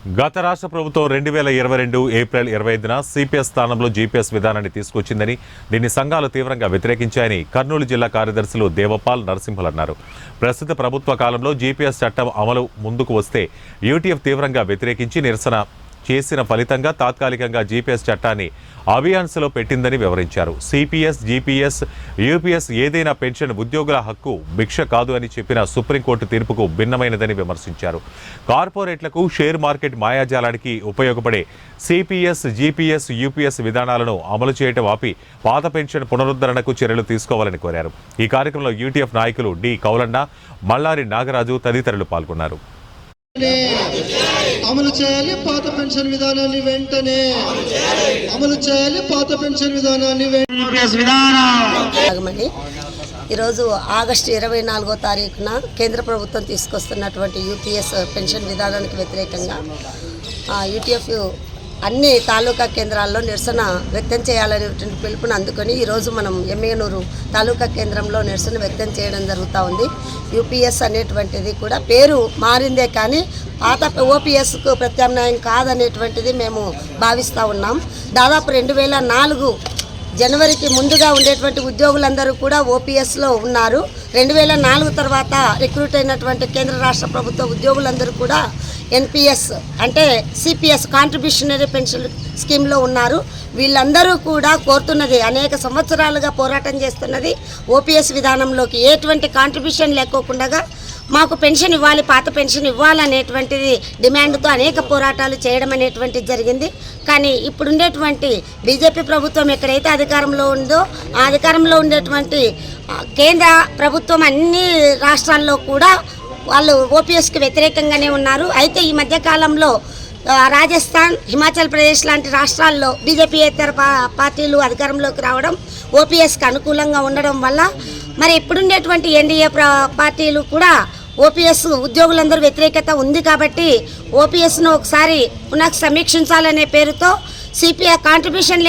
గత రాష్ట్ర ప్రభుత్వం 2022 ఏప్రిల్ 25న సిపిఎస్ స్థానంలో జీపీఎస్ విధానాన్ని తీసుకొచ్చిందని, దీన్ని సంఘాలు తీవ్రంగా వ్యతిరేకించాయని కర్నూలు జిల్లా కార్యదర్శులు దేవపాల్, నరసింహులు అన్నారు. ప్రస్తుత ప్రభుత్వ కాలంలో జీపీఎస్ చట్టం అమలు ముందుకు వస్తే యూటీఎఫ్ తీవ్రంగా వ్యతిరేకించి నిరసన చేసిన ఫలితంగా తాత్కాలికంగా జీపీఎస్ చట్టాన్ని అభియాన్స్లో పెట్టిందని వివరించారు. సిపిఎస్, జీపీఎస్, యూపీఎస్ ఏదైనా పెన్షన్ ఉద్యోగుల హక్కు, భిక్ష కాదు అని చెప్పిన సుప్రీంకోర్టు తీర్పుకు భిన్నమైనదని విమర్శించారు. కార్పొరేట్లకు, షేర్ మార్కెట్ మాయాజాలానికి ఉపయోగపడే సిపిఎస్, జీపీఎస్, యూపీఎస్ విధానాలను అమలు చేయడం ఆపి పాత పెన్షన్ పునరుద్ధరణకు చర్యలు తీసుకోవాలని కోరారు. ఈ కార్యక్రమంలో యూటీఎఫ్ నాయకులు డి కౌలన్న, మల్లారి నాగరాజు తదితరులు పాల్గొన్నారు. అమలు చేయాలి పాత పెన్షన్ విధానాన్ని వెంటనే అమలు చేయాలి పాత పెన్షన్ విధానాన్ని ఈరోజు ఆగస్టు 24వ తారీఖున కేంద్ర ప్రభుత్వం తీసుకొస్తున్నటువంటి యూపీఎస్ పెన్షన్ విధానానికి వ్యతిరేకంగా యూటీఎఫ్ అన్ని తాలూకా కేంద్రాల్లో నిరసన వ్యక్తం చేయాలనేటువంటి పిలుపుని అందుకొని ఈరోజు మనం ఎమ్మెగనూరు తాలూకా కేంద్రంలో నిరసన వ్యక్తం చేయడం జరుగుతూ ఉంది. యూపీఎస్ అనేటువంటిది కూడా పేరు మారిందే కానీ పాత ఓపీఎస్కు ప్రత్యామ్నాయం కాదనేటువంటిది మేము భావిస్తూ ఉన్నాం. దాదాపు 2004 జనవరికి ముందుగా ఉండేటువంటి ఉద్యోగులందరూ కూడా ఓపీఎస్లో ఉన్నారు. 2004 తర్వాత రిక్రూట్ అయినటువంటి కేంద్ర రాష్ట్ర ప్రభుత్వ ఉద్యోగులందరూ కూడా ఎన్పిఎస్ అంటే సిపిఎస్ కాంట్రిబ్యూషనరీ పెన్షన్ స్కీమ్లో ఉన్నారు. వీళ్ళందరూ కూడా కోరుతున్నది, అనేక సంవత్సరాలుగా పోరాటం చేస్తున్నది ఓపీఎస్ విధానంలోకి ఎటువంటి కాంట్రిబ్యూషన్ లేకోకుండా మాకు పెన్షన్ ఇవ్వాలి, పాత పెన్షన్ ఇవ్వాలనేటువంటిది డిమాండ్తో అనేక పోరాటాలు చేయడం అనేటువంటిది జరిగింది. కానీ ఇప్పుడుండేటువంటి బీజేపీ ప్రభుత్వం ఎక్కడైతే అధికారంలో ఉందో ఆ అధికారంలో ఉండేటువంటి కేంద్ర ప్రభుత్వం అన్ని రాష్ట్రాల్లో కూడా వాళ్ళు ఓపీఎస్కి వ్యతిరేకంగానే ఉన్నారు. అయితే ఈ మధ్యకాలంలో రాజస్థాన్, హిమాచల్ ప్రదేశ్ లాంటి రాష్ట్రాల్లో బీజేపీయేతర పార్టీలు అధికారంలోకి రావడం, ఓపీఎస్కి అనుకూలంగా ఉండడం వల్ల మరి ఇప్పుడుండేటువంటి ఎన్డీఏ పార్టీలు కూడా ఓపీఎస్ ఉద్యోగులందరూ వ్యతిరేకత ఉంది కాబట్టి ఓపీఎస్ను ఒకసారి పునః సమీక్షించాలనే పేరుతో సిపిఐ కాంట్రిబ్యూషన్